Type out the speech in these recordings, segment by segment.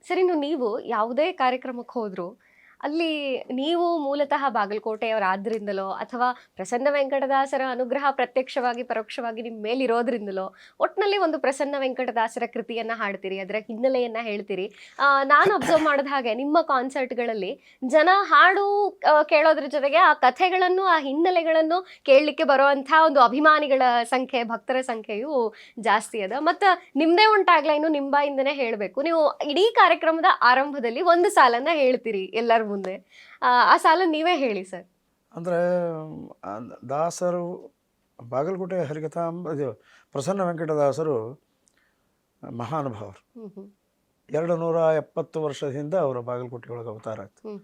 ಸರಿ, ನೀವು ಯಾವುದೇ ಕಾರ್ಯಕ್ರಮಕ್ಕೆ ಹೋದ್ರು ಅಲ್ಲಿ ನೀವು ಮೂಲತಃ ಬಾಗಲಕೋಟೆಯವರಾದ್ರಿಂದಲೋ ಅಥವಾ ಪ್ರಸನ್ನ ವೆಂಕಟದಾಸರ ಅನುಗ್ರಹ ಪ್ರತ್ಯಕ್ಷವಾಗಿ ಪರೋಕ್ಷವಾಗಿ ನಿಮ್ಮ ಮೇಲಿರೋದ್ರಿಂದಲೋ ಒಟ್ಟಿನಲ್ಲಿ ಒಂದು ಪ್ರಸನ್ನ ವೆಂಕಟದಾಸರ ಕೃತಿಯನ್ನ ಹಾಡ್ತೀರಿ, ಅದರ ಹಿನ್ನೆಲೆಯನ್ನ ಹೇಳ್ತೀರಿ. ನಾನು ಅಬ್ಸರ್ವ್ ಮಾಡಿದ ಹಾಗೆ ನಿಮ್ಮ ಕಾನ್ಸರ್ಟ್ಗಳಲ್ಲಿ ಜನ ಹಾಡು ಕೇಳೋದ್ರ ಜೊತೆಗೆ ಆ ಕಥೆಗಳನ್ನು ಆ ಹಿನ್ನೆಲೆಗಳನ್ನು ಕೇಳಲಿಕ್ಕೆ ಬರುವಂಥ ಒಂದು ಅಭಿಮಾನಿಗಳ ಸಂಖ್ಯೆ, ಭಕ್ತರ ಸಂಖ್ಯೆಯು ಜಾಸ್ತಿ ಅದ. ಮತ್ತು ನಿಮ್ಮದೇ ಒಂದು ಟ್ಯಾಗ್ಲೈನು ನಿಮ್ಮ ಬಾಯಿಂದನೇ ಹೇಳಬೇಕು. ನೀವು ಇಡೀ ಕಾರ್ಯಕ್ರಮದ ಆರಂಭದಲ್ಲಿ ಒಂದು ಸಾಲನ್ನ ಹೇಳ್ತೀರಿ ಎಲ್ಲರ ಮುಂದೆ. ಆ ಸಾಲ ನೀವೇ ಹೇಳಿ ಸರ್. ಅಂದರೆ ದಾಸರು ಬಾಗಲಕೋಟೆ ಹರಿಕಥಾಂಬ ಇದು ಪ್ರಸನ್ನ ವೆಂಕಟದಾಸರು ಮಹಾನುಭಾವರು. 270 ವರ್ಷದಿಂದ ಅವರ ಬಾಗಲಕೋಟೆ ಒಳಗೆ ಅವತಾರ ಆಯ್ತು.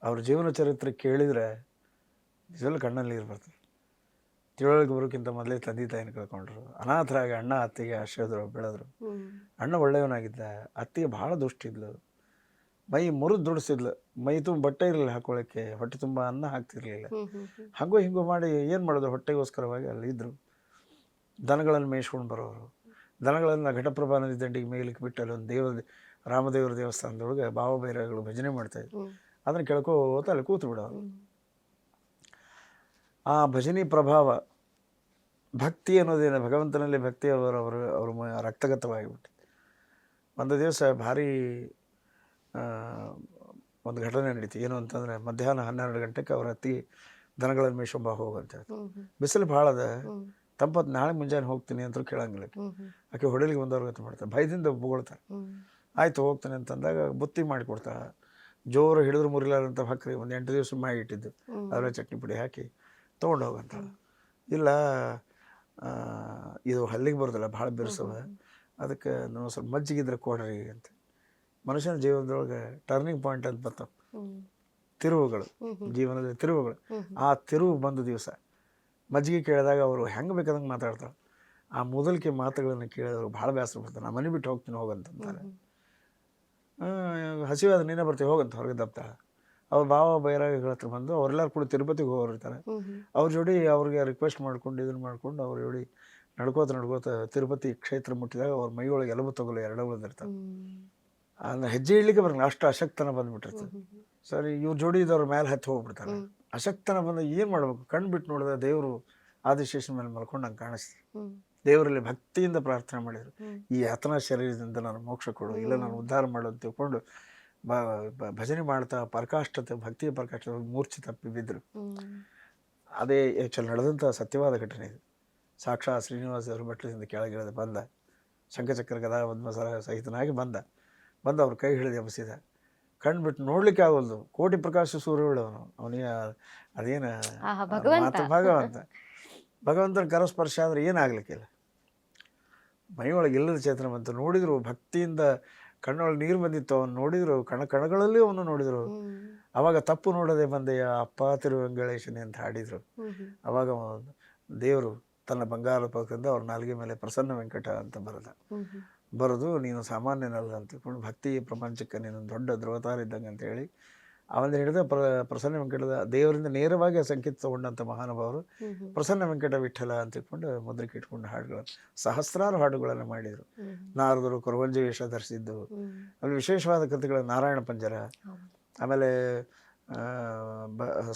ಅವ್ರ ಜೀವನ ಚರಿತ್ರೆ ಕೇಳಿದರೆ ನಿಜವಲ್ಲೂ ಕಣ್ಣಲ್ಲಿ ನೀರು ಬರ್ತದೆ. ತಿಳುವಳಿಕೆ ಬರೋಕ್ಕಿಂತ ಮೊದಲೇ ತಂದೆ ತಾಯಿನ ಕಳ್ಕೊಂಡ್ರು, ಅನಾಥರಾಗಿ ಅಣ್ಣ ಅತ್ತಿಗೆ ಆಶ್ರಯದ್ರು, ಬೆಳೆದ್ರು. ಅಣ್ಣ ಒಳ್ಳೆಯವನಾಗಿದ್ದ, ಅತ್ತಿಗೆ ಭಾಳ ದುಷ್ಟಿದ್ಲು, ಮೈ ಮುರಿದು ದುಡಿಸಿದ್ಲು, ಮೈ ತುಂಬ ಬಟ್ಟೆ ಇರಲಿಲ್ಲ ಹಾಕೊಳ್ಳೋಕ್ಕೆ, ಹೊಟ್ಟೆ ತುಂಬ ಅನ್ನ ಹಾಕ್ತಿರ್ಲಿಲ್ಲ. ಹಾಗೂ ಹಿಂಗೂ ಮಾಡಿ ಏನು ಮಾಡೋದು, ಹೊಟ್ಟೆಗೋಸ್ಕರವಾಗಿ ಅಲ್ಲಿದ್ದರು. ದನಗಳನ್ನು ಮೇಯಿಸ್ಕೊಂಡು ಬರೋರು. ದನಗಳನ್ನು ಘಟಪ್ರಭಾ ನದಿ ದಂಡಿಗೆ ಮೇಯ್ಲಿಕ್ಕೆ ಬಿಟ್ಟು ಅಲ್ಲಿ ಒಂದು ರಾಮದೇವರ ದೇವಸ್ಥಾನದೊಳಗೆ ಭಾವ ಬೈರಾಗಳು ಭಜನೆ ಮಾಡ್ತಾಯಿದ್ರು. ಅದನ್ನು ಕೇಳ್ಕೋತ ಅಲ್ಲಿ ಕೂತು ಬಿಡೋರು. ಆ ಭಜನಿ ಪ್ರಭಾವ, ಭಕ್ತಿ ಅನ್ನೋದೇನು, ಭಗವಂತನಲ್ಲಿ ಭಕ್ತಿ ಅವರು ರಕ್ತಗತವಾಗಿಬಿಟ್ಟು ಒಂದು ದಿವಸ ಭಾರಿ ಒಂದು ಘಟನೆ ನಡೀತು. ಏನು ಅಂತಂದರೆ ಮಧ್ಯಾಹ್ನ 12 ಗಂಟೆಗೆ ಅವ್ರ ಅತ್ತಿ ದನಗಳನ್ನು ಮೇಯ್ಸೊಂಬ ಹೋಗಂತ ಹೇಳ್ತಾರೆ. ಬಿಸಿಲು ಭಾಳ ಅದ, ತಂಪತ್ತು, ನಾಳೆ ಮುಂಜಾನೆ ಹೋಗ್ತೀನಿ ಅಂತ ಕೇಳಂಗಿಲ್ಲ. ಆಕೆ ಹೊಡೆಲಿಗೆ ಬಂದವ್ರಿಗೆ ಅಂತ ಮಾಡ್ತಾರೆ, ಭಯದಿಂದ ಬೊಗಳ್ತಾರೆ. ಆಯಿತು ಹೋಗ್ತಾನೆ ಅಂತಂದಾಗ ಬುತ್ತಿ ಮಾಡಿಕೊಡ್ತಾಳೆ. ಜೋರು ಹಿಡಿದ್ರು ಮುರಿಲಾರಂತ ಭಕ್ರಿ ಒಂದು 8 ದಿವಸ ಮಾಡಿ ಇಟ್ಟಿದ್ದು, ಅದರ ಚಟ್ನಿ ಪುಡಿ ಹಾಕಿ ತೊಗೊಂಡು ಹೋಗಂತ. ಇಲ್ಲ ಇದು ಹಲ್ಲಿಗೆ ಬರೋದಿಲ್ಲ, ಭಾಳ ಬಿರ್ಸವ, ಅದಕ್ಕೆ ನಾವು ಸ್ವಲ್ಪ ಮಜ್ಜಿಗಿದ್ರೆ ಕೊಡ್ರಿ ಅಂತ. ಮನುಷ್ಯನ ಜೀವನದೊಳಗೆ ಟರ್ನಿಂಗ್ ಪಾಯಿಂಟ್ ಅಂತ ಬರ್ತಾವೆ, ತಿರುವುಗಳು, ಜೀವನದ ತಿರುವುಗಳು. ಆ ತಿರುವು ಬಂದ ದಿವಸ ಮಜ್ಜಿಗೆ ಕೇಳಿದಾಗ ಅವರು ಹೆಂಗೆ ಬೇಕಾದಂಗೆ ಮಾತಾಡ್ತಾರೆ. ಆ ಮೊದಲಿಗೆ ಮಾತುಗಳನ್ನು ಕೇಳಿದವರು ಭಾಳ ಬೇಸರ ಬರ್ತಾರೆ. ನಾನು ಮನೆ ಬಿಟ್ಟು ಹೋಗ್ತೀನಿ ಹೋಗಂತಾರೆ. ಹಸಿವಾದ ನೀನೇ ಬರ್ತೀವಿ ಹೋಗಂತ ಹೊರಗೆ ದಪ್ತಾಳೆ. ಅವ್ರು ಭಾವ ಬೈರಾಗಿಗಳ ಹತ್ರ ಬಂದು ಅವರೆಲ್ಲರೂ ಕೂಡ ತಿರುಪತಿಗೆ ಹೋಗಿರ್ತಾರೆ. ಅವ್ರ ಜೋಡಿ ಅವ್ರಿಗೆ ರಿಕ್ವೆಸ್ಟ್ ಮಾಡ್ಕೊಂಡು ಇದನ್ನು ಮಾಡ್ಕೊಂಡು ಅವ್ರ ಜೋಡಿ ನಡ್ಕೋತ ತಿರುಪತಿ ಕ್ಷೇತ್ರ ಮುಟ್ಟಿದಾಗ ಅವ್ರ ಮೈಯೊಳಗೆ ಎಲಬು ತಗೊಳ್ಳಿ 2 ಉಳಿದಿರ್ತಾರೆ. ಅಂದ್ರೆ ಹೆಜ್ಜೆ ಇಡ್ಲಿಕ್ಕೆ ಬರಲ್ಲ, ಅಷ್ಟು ಅಶಕ್ತನ ಬಂದುಬಿಟ್ಟಿರ್ತದೆ. ಸರಿ, ಇವ್ರ ಜೋಡಿ ಇದ್ದವ್ರ ಮೇಲೆ ಹತ್ತಿ ಹೋಗ್ಬಿಡ್ತಾರೆ. ಅಶಕ್ತನ ಬಂದ ಏನು ಮಾಡ್ಬೇಕು, ಕಣ್ಣು ಬಿಟ್ಟು ನೋಡಿದ್ರೆ ದೇವರು ಆದಿಶೇಷನ ಮೇಲೆ ಮಲ್ಕೊಂಡು ನಂಗೆ ಕಾಣಿಸ್ತೀವಿ. ದೇವರಲ್ಲಿ ಭಕ್ತಿಯಿಂದ ಪ್ರಾರ್ಥನೆ ಮಾಡಿದರು, ಈ ಯಾತನಾ ಶರೀರದಿಂದ ನಾನು ಮೋಕ್ಷ ಕೊಡು, ಇಲ್ಲ ನಾನು ಉದ್ಧಾರ ಮಾಡು ಅಂತ ತಿಳ್ಕೊಂಡು ಭಜನೆ ಮಾಡ್ತಾ ಪರಕಾಷ್ಠತೆ, ಭಕ್ತಿಯ ಪರಕಾಷ್ಠತೆ ಮೂರ್ಛೆ ತಪ್ಪಿ ಬಿದ್ದರು. ಅದೇ ಆ್ಯಕ್ಚುಲಿ ನಡೆದಂಥ ಸತ್ಯವಾದ ಘಟನೆ ಇದು. ಸಾಕ್ಷಾತ್ ಶ್ರೀನಿವಾಸ ದೇವರ ಬೆಟ್ಟದಿಂದ ಕೆಳಗಿಳಿದ ಬಂದ, ಶಂಖಚಕ್ರ ಗದಾ ಪದ್ಮಸರ ಸಹಿತನಾಗಿ ಬಂದ ಅವ್ರ ಕೈ ಹಿಡಿದು ಎಬ್ಬಿಸಿದ. ಕಣ್ಣು ಬಿಟ್ಟು ನೋಡ್ಲಿಕ್ಕೆ ಆಗೋಲ್ದು. ಕೋಟಿ ಪ್ರಕಾಶ ಸೂರ್ಯಗಳವನು, ಅವನಿಗೆ ಅದೇನು ಮಾತು ಭಗವಂತನ ಕರಸ್ಪರ್ಶ ಅಂದರೆ ಏನಾಗಲಿಕ್ಕಿಲ್ಲ. ಮೈಯೊಳಗೆ ಇಲ್ಲದ ಚೇತನ ಬಂತು. ನೋಡಿದ್ರು ಭಕ್ತಿಯಿಂದ ಕಣ್ಣೊಳಗೆ ನೀರು ಬಂದಿತ್ತು. ಅವನು ನೋಡಿದ್ರು, ಕಣಗಳಲ್ಲಿ ಅವನು ನೋಡಿದರು. ಅವಾಗ ತಪ್ಪು ನೋಡದೆ ಬಂದೆಯ ಅಪ್ಪ ತಿರುವೆಂಗಳೇಶನೇ ಅಂತ ಹಾಡಿದರು. ಅವಾಗ ದೇವರು ತನ್ನ ಬಂಗಾರ ಪದಕದಿಂದ ಅವ್ರ ನಾಲಿಗೆ ಮೇಲೆ ಪ್ರಸನ್ನ ವೆಂಕಟ ಅಂತ ಬರೋದು ನೀನು ಸಾಮಾನ್ಯನಲ್ಲ ಅಂತ ತಿಳ್ಕೊಂಡು ಭಕ್ತಿ ಪ್ರಪಂಚಕ್ಕೆ ನೀನು ದೊಡ್ಡ ಧ್ರುವತಾರ ಇದ್ದಂಗೆ ಅಂತ ಹೇಳಿ ಅವನ ಹಿಡಿದ ಪ್ರಸನ್ನ ವೆಂಕಟದ ದೇವರಿಂದ ನೇರವಾಗಿ ಸಂಕೇತ ತಗೊಂಡಂಥ ಮಹಾನುಭಾವರು ಪ್ರಸನ್ನ ವೆಂಕಟ ವಿಠಲ ಅಂತ ತಿಳ್ಕೊಂಡು ಮುದ್ರಿಕೆ ಇಟ್ಕೊಂಡು ಹಾಡುಗಳನ್ನು, ಸಹಸ್ರಾರು ಹಾಡುಗಳನ್ನು ಮಾಡಿದರು. ನಾರದರು ಕೊರವಂಜಿ ವೇಷ ಧರಿಸಿದ್ದು, ಅಲ್ಲಿ ವಿಶೇಷವಾದ ಕೃತಿಗಳು ನಾರಾಯಣ ಪಂಜರ, ಆಮೇಲೆ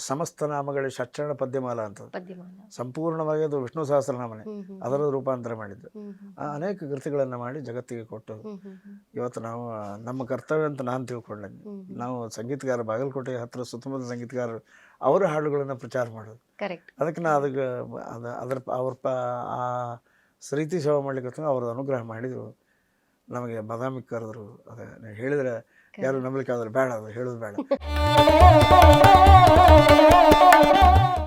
ಸಮಸ್ತ ನಾಮಗಳ ಷಟ್ಚರಣ ಪದ್ಯಮಾಲ ಅಂತ ಸಂಪೂರ್ಣವಾಗಿ ಅದು ವಿಷ್ಣು ಸಹಸ್ರನಾಮನೆ, ಅದರ ರೂಪಾಂತರ ಮಾಡಿದ್ದು. ಅನೇಕ ಕೃತಿಗಳನ್ನು ಮಾಡಿ ಜಗತ್ತಿಗೆ ಕೊಟ್ಟು ಇವತ್ತು ನಾವು ನಮ್ಮ ಕರ್ತವ್ಯ ಅಂತ ನಾನು ತಿಳ್ಕೊಂಡೆ. ನಾವು ಸಂಗೀತಗಾರ, ಬಾಗಲಕೋಟೆ ಹತ್ತಿರ ಸುತ್ತಮುತ್ತ ಸಂಗೀತಗಾರರು ಅವರ ಹಾಡುಗಳನ್ನು ಪ್ರಚಾರ ಮಾಡೋದು. ಅದಕ್ಕೆ ನಾ ಅವ್ರ ಆ ರೀತಿ ಸೇವೆ ಮಾಡ್ಲಿಕ್ಕೆ ಅವ್ರ ಅನುಗ್ರಹ ಮಾಡಿದರು. ನಮಗೆ ಬಾದಾಮಿ ಕರೆದ್ರು. ಅದೇ ಹೇಳಿದರೆ ಯಾರು ನಂಬಲಿಕ್ಕೆ ಆದ್ರೆ ಬೇಡ, ಅದು ಹೇಳೋದು ಬೇಡ.